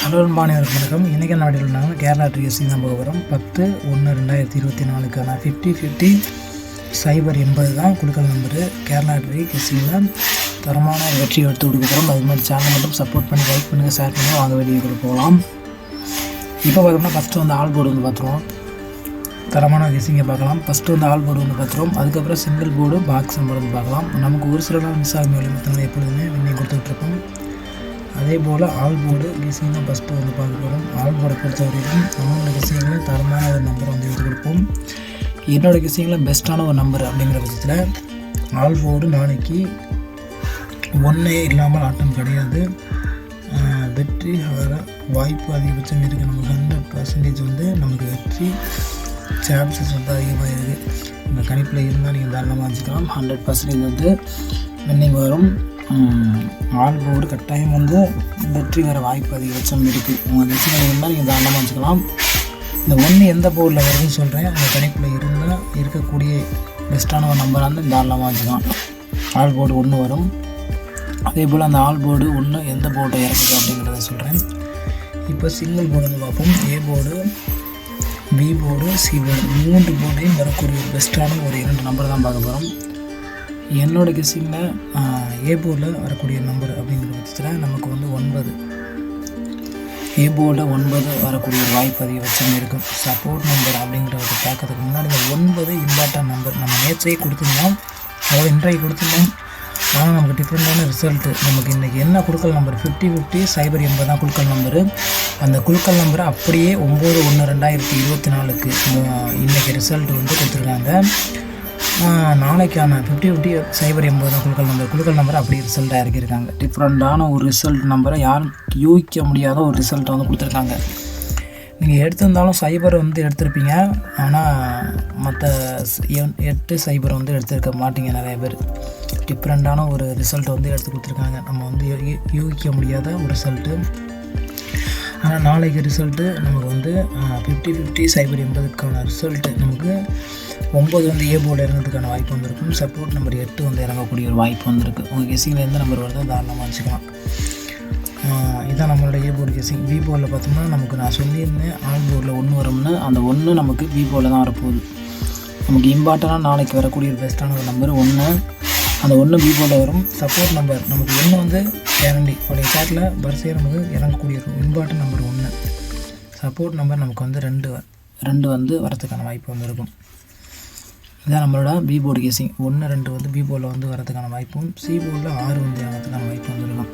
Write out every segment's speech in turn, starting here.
Hello மாணவர்களுக்கு வணக்கம். இன்றைக்கி என்ன வீடியோவில் கேரளா ட்ரிஎஸ்சி தான் போக வரும். 10/1/2024 50/50 080 தான் குழுக்கள் நம்பரு. கேரளா ட்ரிஎஸ்சியில் தரமான வெற்றி எடுத்து கொடுக்க போகிறோம். அது மாதிரி சேனல் மட்டும் சப்போர்ட் பண்ணி லைக் பண்ணுங்கள், ஷேர் பண்ணுங்கள். வாங்க வீடியோக்குள்ள போகலாம். இப்போ பார்த்தோம்னா ஃபஸ்ட்டு வந்து ஆல் போர்டு வந்து பார்த்துருவோம். தரமான கெஸ்ஸிங்கை பார்க்கலாம். ஃபஸ்ட்டு வந்து ஆல் போர்டு வந்து பார்த்துருவோம். அதுக்கப்புறம் சிங்கிள் போர்டு பாக்ஸ் நம்பர் வந்து பார்க்கலாம். நமக்கு ஒரு சில நாள் மிஸ் ஆகும் மொத்தம் எப்பொழுதுமே வின்னிங் கொடுத்துட்ருக்கோம். அதே போல் ஆல் போர்டு கெஸ்ஸிங் தான் ஃபஸ்ட்டு வந்து பார்க்க போகிறோம். ஆல் போர்டை பொறுத்த வரைக்கும் அவங்களோட கெஸ்ஸிங்கில் தரமான ஒரு நம்பரை வந்து எடுத்து கொடுப்போம். என்னோடய கெஸ்ஸிங்கில் பெஸ்ட்டான ஒரு நம்பர் அப்படிங்கிற பட்சத்தில் ஆல் போர்டு நாளைக்கு ஒன்றே இல்லாமல் ஆட்டம் கிடையாது. வெற்றி வர வாய்ப்பு அதிகபட்சம் இருக்குது. நமக்கு 100% வந்து நமக்கு வெற்றி சான்சஸ் வந்து அதிகமாக இருக்குது. இந்த கணிப்பில் இருந்தால் நீங்கள் தாராளமாக வச்சுக்கலாம். 100% வந்து வின்னிங் வரும். ஆல் போர்டு கட்டாயம் வந்து வெற்றி வர வாய்ப்பு அதிகபட்சம் இருக்குது. உங்கள் கட்சிகள் இருந்தால் நீங்கள் தாராளமாக வச்சுக்கலாம். இந்த ஒன்று எந்த போர்டில் வருதுன்னு சொல்கிறேன். உங்கள் கணிப்பில் இருந்தால் இருக்கக்கூடிய பெஸ்ட்டான ஒரு நம்பராக இருந்தால் தாராளமாக வச்சுக்கலாம். ஆல் போர்டு 1 வரும். அதே போல் அந்த ஆல் போர்டு 1 எந்த போர்டை இறக்குது அப்படிங்கிறத சொல்கிறேன். இப்போ சிங்கிள் போர்டு வந்து பார்ப்போம். A board, B board, C board 3 போர்டையும் வரக்கூடிய பெஸ்ட்டான ஒரு 2 நம்பர் தான் பார்க்க போகிறோம். என்னோடய கெஸ்ஸிங்கில் ஏ போர்டில் வரக்கூடிய நம்பர் அப்படிங்கிற பட்சத்தில் நமக்கு வந்து 9. ஏ போர்டில் 9 வரக்கூடிய ஒரு வாய்ப்பு அதிகபட்சம் இருக்கும். சப்போர்ட் நம்பர் அப்படிங்கிறத பார்க்கறதுக்கு முன்னாடி இந்த 9 இம்பார்ட்டன்ட் நம்பர் நம்ம நேற்றையே கொடுத்துருந்தோம், அதாவது இன்றைக்கு கொடுத்துருந்தோம். ஆனால் நமக்கு டிஃப்ரெண்ட்டான ரிசல்ட்டு. நமக்கு இன்றைக்கி என்ன குழுக்கள் நம்பர் 50/50 080 தான் குழுக்கள் நம்பரு. அந்த குழுக்கள் நம்பரை அப்படியே 9/1/2024 இன்றைக்கி ரிசல்ட் வந்து கொடுத்துருக்காங்க. நாளைக்கான 50/50 080 தான் குழுக்கள் நம்பர் அப்படி ரிசல்ட்டாக இறக்கியிருக்காங்க. டிஃப்ரெண்ட்டான ஒரு ரிசல்ட் நம்பரை யாரும் யூகிக்க முடியாத ஒரு ரிசல்ட்டை வந்து கொடுத்துருக்காங்க. நீங்கள் எடுத்திருந்தாலும் 0 வந்து எடுத்திருப்பீங்க, ஆனால் மற்ற 8 0 வந்து எடுத்திருக்க மாட்டீங்க. நிறைய பேர் டிஃப்ரெண்ட்டான ஒரு ரிசல்ட்டை வந்து எடுத்து கொடுத்துருக்காங்க. நம்ம வந்து யூகிக்க முடியாத ஒரு ரிசல்ட்டு. ஆனால் நாளைக்கு ரிசல்ட்டு நமக்கு வந்து 50/50 080க்கான ரிசல்ட்டு நமக்கு 9 வந்து ஏ போர்டு இறங்கிறதுக்கான வாய்ப்பு வந்திருக்கும். சப்போர்ட் நம்பர் 8 வந்து இறங்கக்கூடிய ஒரு வாய்ப்பு வந்திருக்கு. உங்கள் கெஸ்ஸிங்கில் எந்த நம்பர் வருதோ தாராளமாக வச்சுக்கலாம். இதுதான் நம்மளோட ஏ போர்டு கெஸ்ஸிங். பி போர்டில் பார்த்தோம்னா நமக்கு நான் சொல்லியிருந்தேன் ஆல் போர்டில் 1 வரும்னு. அந்த 1 நமக்கு பி போர்டில் தான் வரப்போகுது. நமக்கு இம்பார்ட்டனாக நாளைக்கு வரக்கூடிய ஒரு பெஸ்ட்டான ஒரு நம்பர் 1. அந்த 1 பி போர்டில் வரும். சப்போர்ட் நம்பர் நமக்கு 1 வந்து கேரண்டி பழைய சாட்டில் வரிசையாக நமக்கு இறங்கக்கூடிய இருக்கும். Important number 1. சப்போர்ட் நம்பர் நமக்கு வந்து 2 வந்து வரதுக்கான வாய்ப்பு வந்து இருக்கும். இதான் நம்மளோட பி போர்டு கெஸ்ஸிங். 1, 2 வந்து பி போர்டில் வந்து வரதுக்கான வாய்ப்பும், சி போர்டில் 6 வந்து வரதுக்கான வாய்ப்பு வந்துருக்கும்.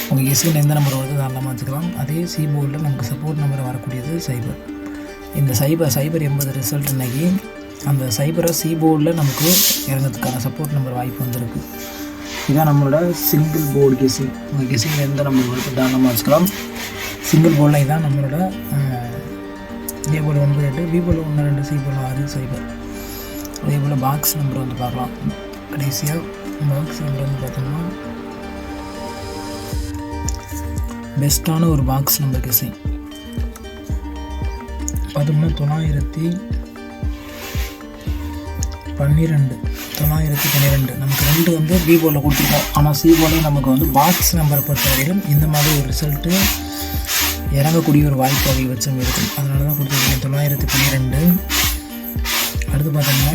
உங்கள் கெஸ்ஸிங்கில் எந்த நம்பர் வருது தாராளமாக வச்சுக்கலாம். அதே சி போர்டில் நமக்கு சப்போர்ட் நம்பர் வரக்கூடியது 0. இந்த 0/80 ரிசல்ட் இன்றைக்கி அந்த 0 சி போர்டில் நமக்கு இறங்கிறதுக்கான சப்போர்ட் நம்பர் வாய்ப்பு வந்துருக்கு. இதான் நம்மளோட சிங்கிள் போர்டு கெஸ்ஸிங். உங்கள் கெஸ்ஸிங்கில் எந்த நம்பர் வருது தாராளமாக வச்சுக்கலாம். சிங்கிள் போர்டில் இதான் நம்மளோட A board 9, 8, B board 1, 2, C board 6, 0. அதே போல் பாக்ஸ் நம்பர் வந்து பார்க்கலாம். கடைசியாக பாக்ஸ் நம்பர் வந்து பார்த்தோம்னா பெஸ்ட்டான ஒரு பாக்ஸ் நம்பர் கெஸ்ஸிங் பார்த்தோம்னா 912 நமக்கு 2 வந்து பி போர்டில் கொடுத்துருக்கோம். ஆனால் சி போர்டில் நமக்கு வந்து பாக்ஸ் நம்பரை பொறுத்தவரையிலும் இந்த மாதிரி ஒரு ரிசல்ட்டு இறங்கக்கூடிய ஒரு வாய்ப்பு அதிகபட்சம் இருக்கும். அதனால தான் கொடுத்துருக்கோம் 912. அடுத்து பார்த்தோம்னா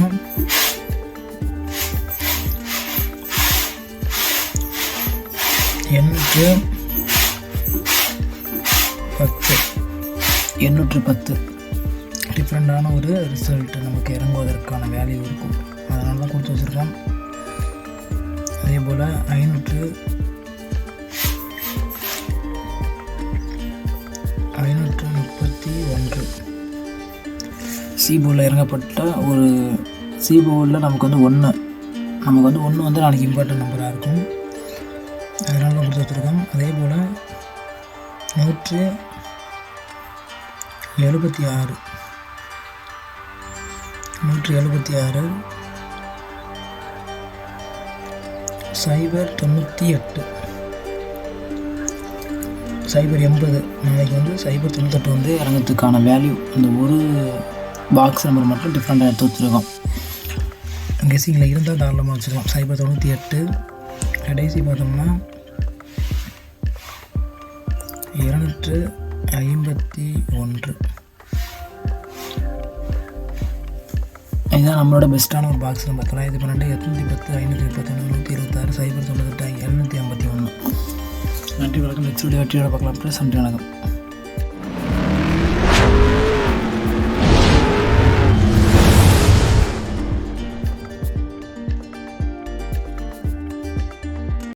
810 டிஃப்ரெண்ட்டான ஒரு ரிசல்ட்டு நமக்கு இறங்குவதற்கான வேல்யூ இருக்கும். அதனால தான் கொடுத்து வச்சுருக்கோம். அதே போல் 531 சி போர்டில் இறங்கப்பட்ட ஒரு சி போர்டில் நமக்கு வந்து 1 வந்து நாளைக்கு இம்பார்ட்டன்ட் நம்பராக இருக்கும். அதனால தான் கொடுத்து வச்சுருக்கோம். அதே போல் 176 098 080 நாளைக்கு வந்து 098 வந்து இறங்கிறதுக்கான வேல்யூ அந்த ஒரு பாக்ஸ் நம்பர் மட்டும் டிஃப்ரெண்ட்டாக எடுத்து வச்சுருக்கோம். கெஸ்ஸிங்கில் இருந்தால் தாராளமாக வச்சுக்கலாம். 098 கடைசி பார்த்தோம்னா 251. இதுதான் நம்மளோட பெஸ்ட்டான ஒரு பாக்ஸ் நம்பர். 912 810 539 126 098 751. நன்றி, வணக்கம். நெக்ஸ்ட் வீடியோ வெற்றியோட பார்க்கலாம். ப்ளஸ் நன்றி, வணக்கம்.